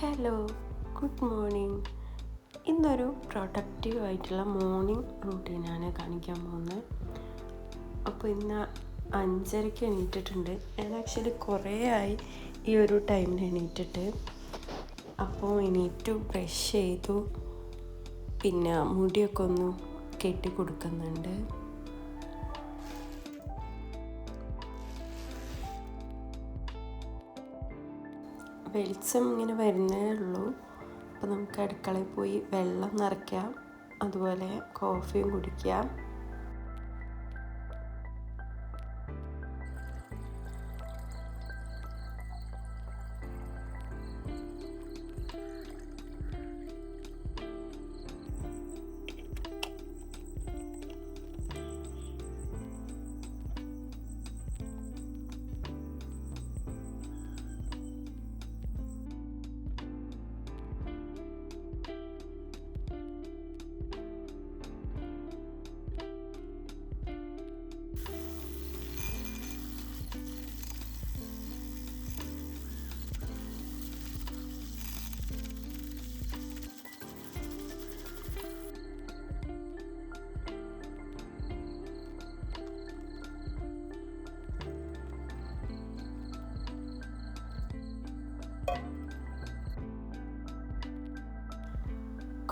Hello, good morning. ഇന്നൊരു productive ആയിട്ടുള്ള morning റൂട്ടീനാണ് കാണിക്കാൻ പോകുന്നത്. അപ്പോൾ ഇന്ന് 5:30 എണീറ്റിട്ടുണ്ട്. ഞാൻ ആക്ച്വലി കുറേ ആയി ഈ ഒരു ടൈമിൽ എണീറ്റിട്ട്. അപ്പോൾ എണീറ്റു, ബ്രഷ് ചെയ്തു, പിന്നെ മുടിയൊക്കെ ഒന്ന് കെട്ടി കൊടുക്കുന്നുണ്ട്. വെളിച്ചം ഇങ്ങനെ വരുന്നേ ഉള്ളൂ. അപ്പോൾ നമുക്ക് അടുക്കളയിൽ പോയി വെള്ളം നിറയ്ക്കാം, അതുപോലെ കോഫിയും കുടിക്കാം.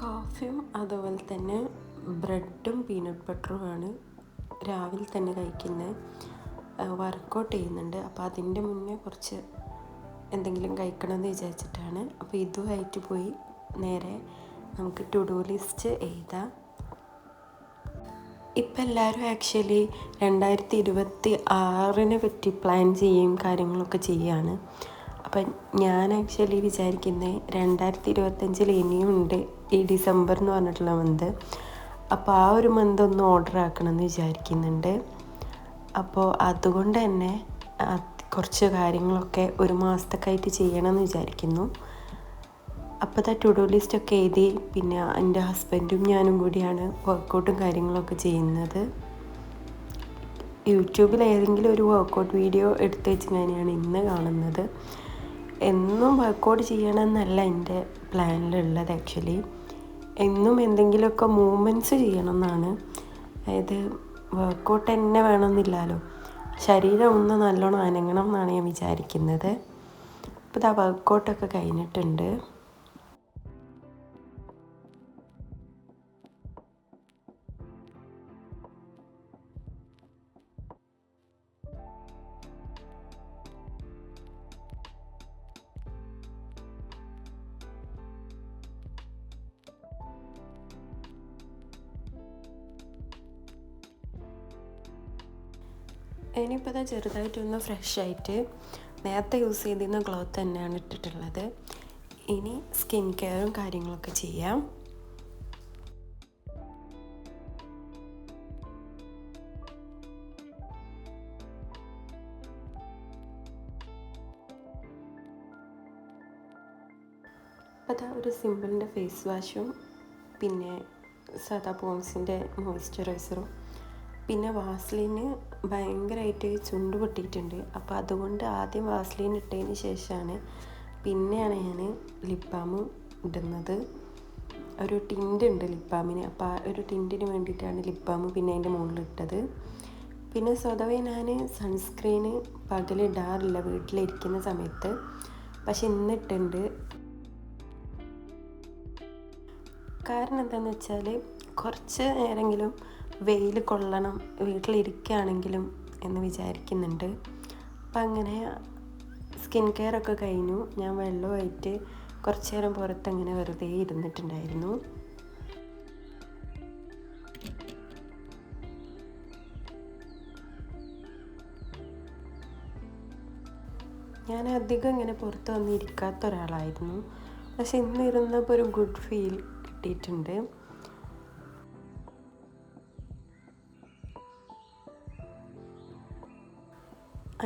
കോഫിയും അതുപോലെ തന്നെ ബ്രെഡും പീനട്ട് ബട്ടറുമാണ് രാവിലെ തന്നെ കഴിക്കുന്നത്. വർക്കൗട്ട് ചെയ്യുന്നുണ്ട്, അപ്പോൾ അതിൻ്റെ മുന്നേ കുറച്ച് എന്തെങ്കിലും കഴിക്കണമെന്ന് വിചാരിച്ചിട്ടാണ്. അപ്പോൾ ഇതുമായിട്ട് പോയി നേരെ നമുക്ക് ടു ഡു ലിസ്റ്റ് എഴുതാം. ഇപ്പം എല്ലാവരും ആക്ച്വലി 2026 പറ്റി പ്ലാൻ ചെയ്യും കാര്യങ്ങളൊക്കെ ചെയ്യുകയാണ്. അപ്പം ഞാൻ ആക്ച്വലി വിചാരിക്കുന്നത് 2025 ഇനിയും ഉണ്ട് ഈ ഡിസംബർ എന്ന് പറഞ്ഞിട്ടുള്ള മന്ത്. അപ്പോൾ ആ ഒരു മന്ത് ഒന്ന് ഓർഡർ ആക്കണമെന്ന് വിചാരിക്കുന്നുണ്ട്. അപ്പോൾ അതുകൊണ്ട് തന്നെ കുറച്ച് കാര്യങ്ങളൊക്കെ ഒരു മാസത്തേക്കായിട്ട് ചെയ്യണമെന്ന് വിചാരിക്കുന്നു. അപ്പോൾ ടു ഡു ലിസ്റ്റൊക്കെ എഴുതി, പിന്നെ എൻ്റെ ഹസ്ബൻഡും ഞാനും കൂടിയാണ് വർക്കൗട്ടും കാര്യങ്ങളൊക്കെ ചെയ്യുന്നത്. യൂട്യൂബിൽ ഏതെങ്കിലും ഒരു വർക്കൗട്ട് വീഡിയോ എടുത്ത് വെച്ച് തന്നെയാണ് ഇന്ന് കാണുന്നത്. എന്നും വർക്കൗട്ട് ചെയ്യണമെന്നല്ല എൻ്റെ പ്ലാനിലുള്ളത്. ആക്ച്വലി എന്നും എന്തെങ്കിലുമൊക്കെ മൂവ്മെൻറ്റ്സ് ചെയ്യണം എന്നാണ്. അതായത് വർക്കൗട്ട് തന്നെ വേണമെന്നില്ലല്ലോ, ശരീരം ഒന്ന് നല്ലോണം അനങ്ങണം എന്നാണ് ഞാൻ വിചാരിക്കുന്നത്. അപ്പോൾ വർക്കൗട്ടൊക്കെ കഴിഞ്ഞിട്ടുണ്ട്. ഇനിയിപ്പോൾ ചെറുതായിട്ടൊന്ന് ഫ്രഷായിട്ട് നേരത്തെ യൂസ് ചെയ്തിരുന്ന ക്ലോത്ത് തന്നെയാണ് ഇട്ടിട്ടുള്ളത്. ഇനി സ്കിൻ കെയറും കാര്യങ്ങളൊക്കെ ചെയ്യാം. അപ്പോൾ ഒരു സിമ്പിളിൻ്റെ ഫേസ് വാഷും പിന്നെ സാധാ പോൺസിൻ്റെ മോയ്സ്ചറൈസറും പിന്നെ വാസ്ലീന് ഭയങ്കരമായിട്ട് ചുണ്ട് പൊട്ടിയിട്ടുണ്ട്. അപ്പോൾ അതുകൊണ്ട് ആദ്യം വാസ്ലീൻ ഇട്ടതിന് ശേഷമാണ് പിന്നെയാണ് ഞാൻ ലിപ് ബാം ഇടുന്നത്. ഒരു ടിൻ്റ് ഉണ്ട് ലിപ് ബാമിന്, അപ്പോൾ ആ ഒരു ടിൻറ്റിന് വേണ്ടിയിട്ടാണ് ലിപ് ബാം പിന്നെ അതിൻ്റെ മുകളിലിട്ടത്. പിന്നെ സ്വതവേ ഞാൻ സൺസ്ക്രീന് പകലിടാറില്ല വീട്ടിലിരിക്കുന്ന സമയത്ത്, പക്ഷെ ഇന്നിട്ടുണ്ട്. കാരണം എന്താണെന്ന് വെച്ചാൽ കുറച്ച് നേരമെങ്കിലും വെയിൽ കൊള്ളണം വീട്ടിലിരിക്കുകയാണെങ്കിലും എന്ന് വിചാരിക്കുന്നുണ്ട്. അപ്പം അങ്ങനെ സ്കിൻ കെയർ ഒക്കെ കഴിഞ്ഞു. ഞാൻ വെള്ളമായിട്ട് കുറച്ച് നേരം പുറത്തങ്ങനെ വെറുതെ ഇരുന്നിട്ടുണ്ടായിരുന്നു. ഞാൻ അധികം ഇങ്ങനെ പുറത്ത് വന്നിരിക്കാത്ത ഒരാളായിരുന്നു, പക്ഷെ ഇന്നിരുന്നപ്പോൾ ഒരു ഗുഡ് ഫീൽ കിട്ടിയിട്ടുണ്ട്.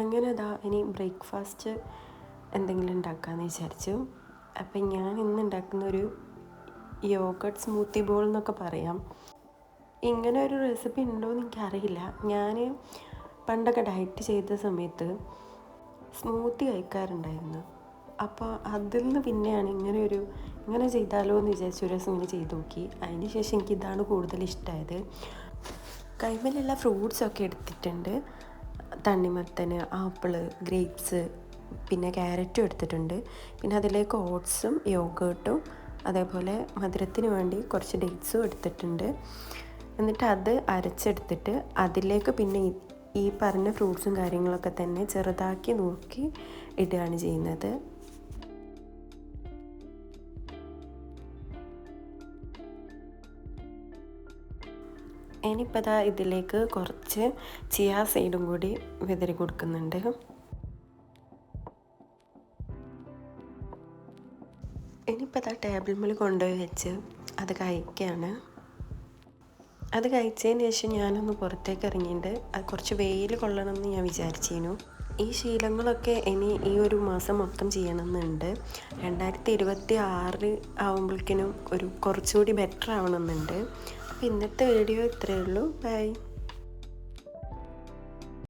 അങ്ങനെ ഇനി ബ്രേക്ക്ഫാസ്റ്റ് എന്തെങ്കിലും ഉണ്ടാക്കാമെന്ന് വിചാരിച്ചു. അപ്പം ഞാൻ ഇന്ന് ഉണ്ടാക്കുന്നൊരു യോഗട്ട് സ്മൂത്തി ബോൾ എന്നൊക്കെ പറയാം. ഇങ്ങനെ ഒരു റെസിപ്പി ഉണ്ടോ എന്ന് എനിക്കറിയില്ല. ഞാൻ പണ്ടൊക്കെ ഡയറ്റ് ചെയ്ത സമയത്ത് സ്മൂത്തി കഴിക്കാറുണ്ടായിരുന്നു. അപ്പോൾ അതിൽ നിന്ന് പിന്നെയാണ് ഇങ്ങനെ ചെയ്താലോ എന്ന് വിചാരിച്ച് ഒരു ദിവസം ഇങ്ങനെ ചെയ്ത് നോക്കി. അതിന് ശേഷം എനിക്കിതാണ് കൂടുതൽ ഇഷ്ടമായത്. കൈമേലുള്ള ഫ്രൂട്ട്സൊക്കെ എടുത്തിട്ടുണ്ട്. തണ്ണിമത്തന്, ആപ്പിള്, ഗ്രേപ്സ്, പിന്നെ ക്യാരറ്റും എടുത്തിട്ടുണ്ട്. പിന്നെ അതിലേക്ക് ഓട്സും യോഗേർട്ടും അതേപോലെ മധുരത്തിന് വേണ്ടി കുറച്ച് ഡേറ്റ്സും എടുത്തിട്ടുണ്ട്. എന്നിട്ട് അത് അരച്ചെടുത്തിട്ട് അതിലേക്ക് പിന്നെ ഈ പറഞ്ഞ ഫ്രൂട്ട്സും കാര്യങ്ങളൊക്കെ തന്നെ ചെറുതാക്കി നുറുക്കി ഇടുകയാണ് ചെയ്യുന്നത്. ഇനിയിപ്പോൾ ദാ ഇതിലേക്ക് കുറച്ച് ചിയാ സീഡും കൂടി വിതറി കൊടുക്കുന്നുണ്ട്. ഇനിയിപ്പോൾ ദാ ടേബിൾ മേൽ കൊണ്ടുപോയി വെച്ച് അത് കഴിക്കുകയാണ്. അത് കഴിച്ചതിന് ശേഷം ഞാനൊന്ന് പുറത്തേക്ക് ഇറങ്ങിയിട്ട് അത് കുറച്ച് വെയിൽ കൊള്ളണമെന്ന് ഞാൻ വിചാരിച്ചിരുന്നു. ഈ ശീലങ്ങളൊക്കെ ഇനി ഈ ഒരു മാസം മൊത്തം ചെയ്യണമെന്നുണ്ട്. 2026 ആവുമ്പോഴേക്കിനും കുറച്ചുകൂടി ബെറ്റർ ആവണമെന്നുണ്ട്. അപ്പോൾ ഇന്നത്തെ വീഡിയോ ഇത്രയേ ഉള്ളൂ. ബൈ.